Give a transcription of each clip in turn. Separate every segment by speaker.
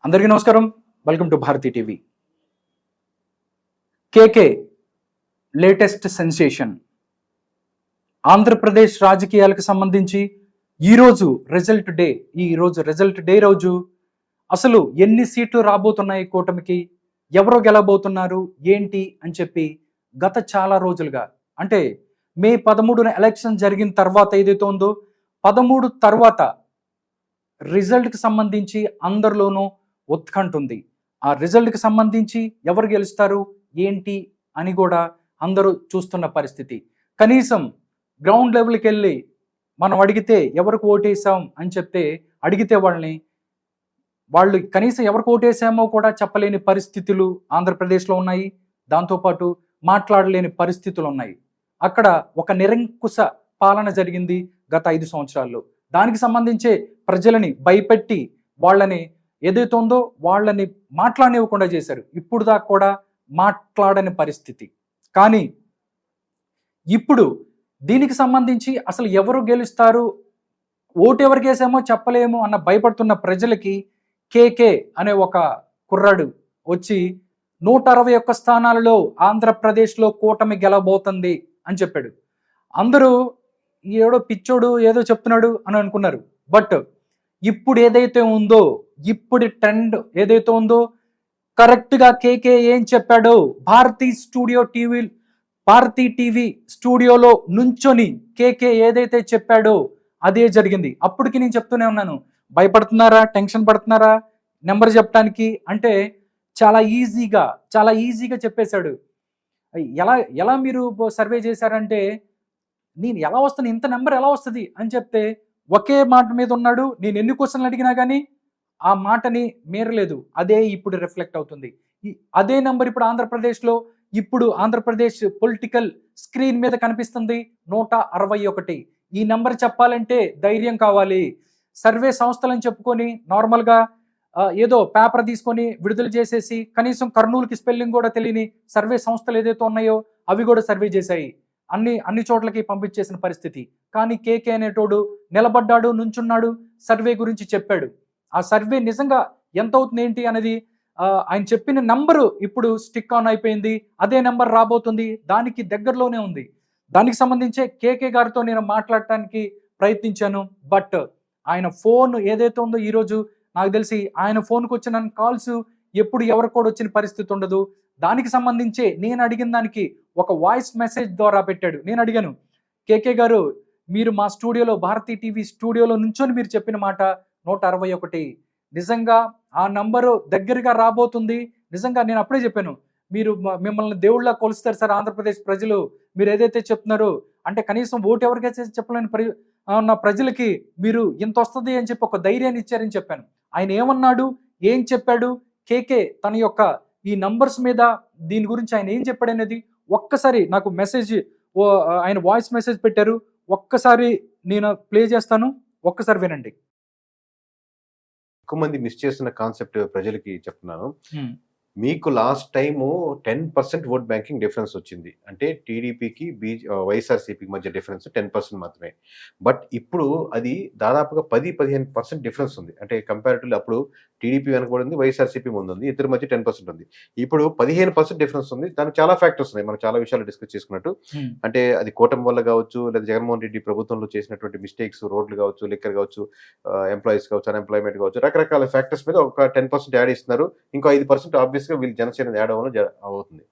Speaker 1: అందరికీ నమస్కారం. Welcome to Bharathi TV. KK latest sensation. Andhra Pradesh రాజకీయాలకు సంబంధించి ఈరోజు రిజల్ట్ డే రోజు అసలు ఎన్ని సీట్లు రాబోతున్నాయి కూటమికి, ఎవరు గెలబోతున్నారు ఏంటి అని చెప్పి గత చాలా రోజులుగా, అంటే మే 13న ఎలక్షన్ జరిగిన తర్వాత ఏదైతే ఉందో 13 తర్వాత రిజల్ట్కి సంబంధించి అందరిలోనూ ఉత్కంఠ ఉంది. ఆ రిజల్ట్కి సంబంధించి ఎవరు గెలుస్తారు ఏంటి అని కూడా అందరూ చూస్తున్న పరిస్థితి. కనీసం గ్రౌండ్ లెవెల్కి వెళ్ళి మనం అడిగితే ఎవరికి ఓటేసాం అని చెప్తే అడిగితే వాళ్ళు కనీసం ఎవరికి ఓటేసామో కూడా చెప్పలేని పరిస్థితులు ఆంధ్రప్రదేశ్లో ఉన్నాయి. దాంతోపాటు మాట్లాడలేని పరిస్థితులు ఉన్నాయి. అక్కడ ఒక నిరంకుశ పాలన జరిగింది గత 5 సంవత్సరాల్లో. దానికి సంబంధించే ప్రజలని భయపెట్టి వాళ్ళని ఏదైతే ఉందో వాళ్ళని మాట్లాడనివ్వకుండా చేశారు. ఇప్పుడు దాకా కూడా మాట్లాడని పరిస్థితి. కానీ ఇప్పుడు దీనికి సంబంధించి అసలు ఎవరు గెలుస్తారు, ఓటు ఎవరికి వేసామో చెప్పలేము అన్న భయపడుతున్న ప్రజలకి కేకే అనే ఒక కుర్రాడు వచ్చి 161 స్థానాలలో ఆంధ్రప్రదేశ్లో కూటమి గెలబోతుంది అని చెప్పాడు. అందరూ ఏడో పిచ్చోడు ఏదో చెప్తున్నాడు అని అనుకున్నారు. బట్ ఇప్పుడు ఏదైతే ఉందో, ఇప్పుడు ట్రెండ్ ఏదైతే ఉందో కరెక్ట్గా కేకే ఏం చెప్పాడో, భారతీ టీవీ స్టూడియోలో నుంచొని కేకే ఏదైతే చెప్పాడో అదే జరిగింది. అప్పటికి నేను చెప్తూనే ఉన్నాను, భయపడుతున్నారా, టెన్షన్ పడుతున్నారా నెంబర్ చెప్పడానికి అంటే చాలా ఈజీగా చెప్పేశాడు. ఎలా మీరు సర్వే చేశారంటే, నేను ఎలా వస్తాను, ఇంత నెంబర్ ఎలా వస్తుంది అని చెప్తే ఒకే మాట మీద ఉన్నాడు. నేను ఎన్ని క్వశ్చన్లు అడిగినా కానీ ఆ మాటని మీరలేదు. అదే ఇప్పుడు రిఫ్లెక్ట్ అవుతుంది. అదే నెంబర్ ఇప్పుడు ఆంధ్రప్రదేశ్ పొలిటికల్ స్క్రీన్ మీద కనిపిస్తుంది 161. ఈ నెంబర్ చెప్పాలంటే ధైర్యం కావాలి. సర్వే సంస్థలని చెప్పుకొని నార్మల్గా ఏదో పేపర్ తీసుకొని విడుదల చేసేసి కనీసం కర్నూలుకి స్పెల్లింగ్ కూడా తెలియని సర్వే సంస్థలు ఏదైతే ఉన్నాయో అవి కూడా సర్వే చేశాయి. అన్ని చోట్లకి పంపించేసిన పరిస్థితి. కానీ కేకే అనేటోడు నిలబడ్డాడు, నుంచున్నాడు, సర్వే గురించి చెప్పాడు. ఆ సర్వే నిజంగా ఎంత అవుతుంది ఏంటి అనేది ఆయన చెప్పిన నంబరు ఇప్పుడు స్టిక్ ఆన్ అయిపోయింది. అదే నెంబర్ రాబోతుంది, దానికి దగ్గరలోనే ఉంది. దానికి సంబంధించే కేకే గారితో నేను మాట్లాడటానికి ప్రయత్నించాను. బట్ ఆయన ఫోన్ ఏదైతే ఉందో ఈరోజు నాకు తెలిసి ఆయన ఫోన్కి వచ్చిన కాల్స్ ఎప్పుడు ఎవరికి కూడా వచ్చిన పరిస్థితి ఉండదు. దానికి సంబంధించే నేను అడిగిన దానికి ఒక వాయిస్ మెసేజ్ ద్వారా పెట్టాడు. నేను అడిగాను, కేకే గారు మీరు మా స్టూడియోలో, భారతీ టీవీ స్టూడియోలో నుంచొని మీరు చెప్పిన మాట 161 నిజంగా ఆ నంబరు దగ్గరగా రాబోతుంది. నిజంగా నేను అప్పుడే చెప్పాను, మిమ్మల్ని దేవుళ్ళ కొలుస్తారు సార్ ఆంధ్రప్రదేశ్ ప్రజలు, మీరు ఏదైతే చెప్తున్నారో అంటే కనీసం ఓటు ఎవరికైతే చెప్పలేని ఉన్న ప్రజలకి మీరు ఇంత వస్తుంది అని చెప్పి ఒక ధైర్యాన్ని ఇచ్చారని చెప్పాను. ఆయన ఏమన్నాడు, ఏం చెప్పాడు, కేకే తన యొక్క ఈ నంబర్స్ మీద దీని గురించి ఆయన ఏం చెప్పాడు అనేది ఒక్కసారి నాకు ఆయన వాయిస్ మెసేజ్ పెట్టారు. ఒక్కసారి నేను ప్లే చేస్తాను, ఒక్కసారి వినండి.
Speaker 2: ఎక్కువ మంది మిస్ చేస్తున్న కాన్సెప్ట్ ప్రజలకి చెప్తున్నాను. మీకు last time 10% vote banking difference వచ్చింది. అంటే టీడీపీకి వైఎస్ఆర్సీపీకి మధ్య డిఫరెన్స్ 10% మాత్రమే. బట్ ఇప్పుడు అది దాదాపుగా 10-15% డిఫరెన్స్ ఉంది. అంటే కంపారిటివ్లీ అప్పుడు టీడీపీ వెనకబడింది, వైఎస్ఆర్సీపీ ముందు ఉంది, ఇద్దరి మధ్య 10% ఉంది. ఇప్పుడు 15% డిఫరెన్స్ ఉంది. దానికి చాలా ఫ్యాక్టర్స్ ఉన్నాయి, మనం చాలా విషయాలు డిస్కస్ చేసుకున్నట్టు. అంటే అది కూటమి వల్ల కావచ్చు, లేదా జగన్మోహన్ రెడ్డి ప్రభుత్వంలో చేసినటువంటి మిస్టేక్స్, రోడ్లు కావచ్చు, లిక్కర్ కావచ్చు, ఎంప్లాయీస్ కావచ్చు, అన్ఎంప్లాయ్మెంట్ కావచ్చు, రకరకాల ఫ్యాక్టర్స్ మీద ఒక 10% యాడ్ ఇస్తున్నారు. ఇంకో 5% ఆబ్వియస్ వీళ్ళు జనసేన యాడ్ అవుతుంది.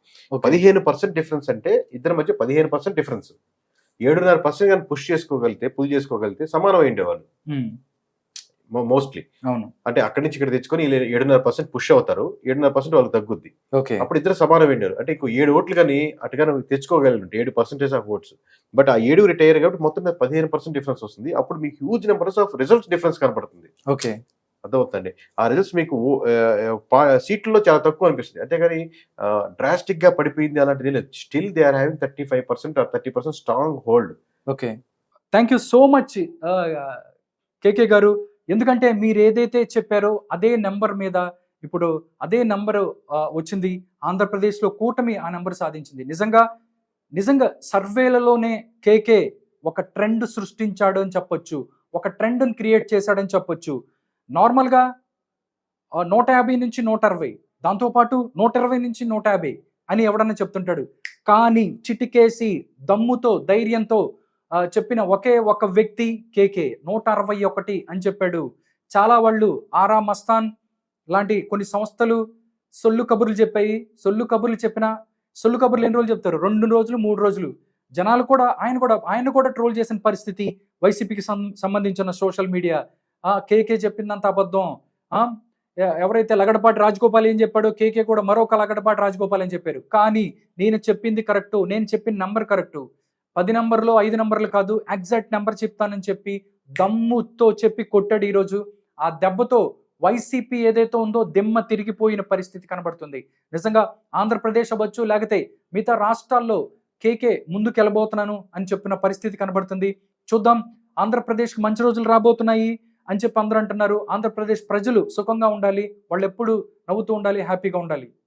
Speaker 2: 15% డిఫరెన్స్ అంటే ఇద్దరి మధ్య 15% డిఫరెన్స్. 7.5% కానీ పుల్ చేసుకోగలిగితే సమానం అయ్యేవాళ్ళు మోస్ట్లీ. అంటే అక్కడి నుంచి ఇక్కడ తెచ్చుకొని 7.5% పుష్ అవుతారు, 7.5% వాళ్ళకి తగ్గుద్ది. అప్పుడు ఇద్దరు సమానం అయ్యారు. అంటే ఇంకో 7 ఓట్లు కానీ అటుగా తెచ్చుకోగలిగినట్టు 7% ఆఫ్ ఓట్స్. బట్ ఆ 7 రిటైర్ కాబట్టి మొత్తం మీద 15% డిఫరెన్స్ వస్తుంది. అప్పుడు మీకు huge numbers of results difference కనపడుతుంది. అర్థమవుతుందండి. ఆ రిజల్ట్స్ మీకు సీట్లలో చాలా తక్కువ అనిపిస్తుంది. అంతేగాని డ్రాస్టిక్ గా పడిపోయింది అలాంటిది లేదు. Still they are having 35% or 30% strong hold.
Speaker 1: Okay, thank you so much KK గారు. ఎందుకంటే మీరు ఏదైతే చెప్పారో అదే నెంబర్ మీద ఇప్పుడు అదే నెంబర్ వచ్చింది. ఆంధ్రప్రదేశ్లో కూటమి ఆ నెంబర్ సాధించింది. నిజంగా సర్వేలలోనే కేకే ఒక ట్రెండ్ సృష్టించాడు అని చెప్పొచ్చు, ఒక ట్రెండ్ని క్రియేట్ చేశాడని చెప్పొచ్చు. నార్మల్గా 150 నుంచి 160, దాంతోపాటు 120 నుంచి 150 అని ఎవడన్నా చెప్తుంటాడు. కానీ చిటికేసి దమ్ముతో ధైర్యంతో చెప్పిన ఒకే ఒక వ్యక్తి కేకే 161 అని చెప్పాడు. చాలా వాళ్ళు ఆరా మస్తాన్ లాంటి కొన్ని సంస్థలు సొల్లు కబుర్లు చెప్పాయి. సొల్లు కబుర్లు ఎన్ని రోజులు చెప్తారు? 2 రోజులు 3 రోజులు. జనాలు కూడా ఆయన కూడా ట్రోల్ చేసిన పరిస్థితి వైసీపీకి సంబంధించిన సోషల్ మీడియా. కేకే చెప్పిందంత అబద్ధం. ఎవరైతే లగడపాటి రాజగోపాల్ ఏం చెప్పాడో కేకే కూడా మరొక లగడపాటి రాజగోపాల్ అని చెప్పారు. కానీ నేను చెప్పింది కరెక్టు, నేను చెప్పిన నంబర్ కరెక్టు, 10 నంబర్లు 5 నంబర్లు కాదు, ఎగ్జాక్ట్ నెంబర్ చెప్తానని చెప్పి దమ్ముతో చెప్పి కొట్టాడు. ఈరోజు ఆ దెబ్బతో వైసీపీ ఏదైతే ఉందో దిమ్మ తిరిగిపోయిన పరిస్థితి కనబడుతుంది. నిజంగా ఆంధ్రప్రదేశ్ అవ్వచ్చు, లేకపోతే మిగతా రాష్ట్రాల్లో కేకే ముందుకు వెళ్ళబోతున్నాను అని చెప్పిన పరిస్థితి కనబడుతుంది. చూద్దాం, ఆంధ్రప్రదేశ్కి మంచి రోజులు రాబోతున్నాయి అని చెప్పి అందరూ అంటున్నారు. ఆంధ్రప్రదేశ్ ప్రజలు సుఖంగా ఉండాలి, వాళ్ళు ఎప్పుడు నవ్వుతూ ఉండాలి, హ్యాపీగా ఉండాలి.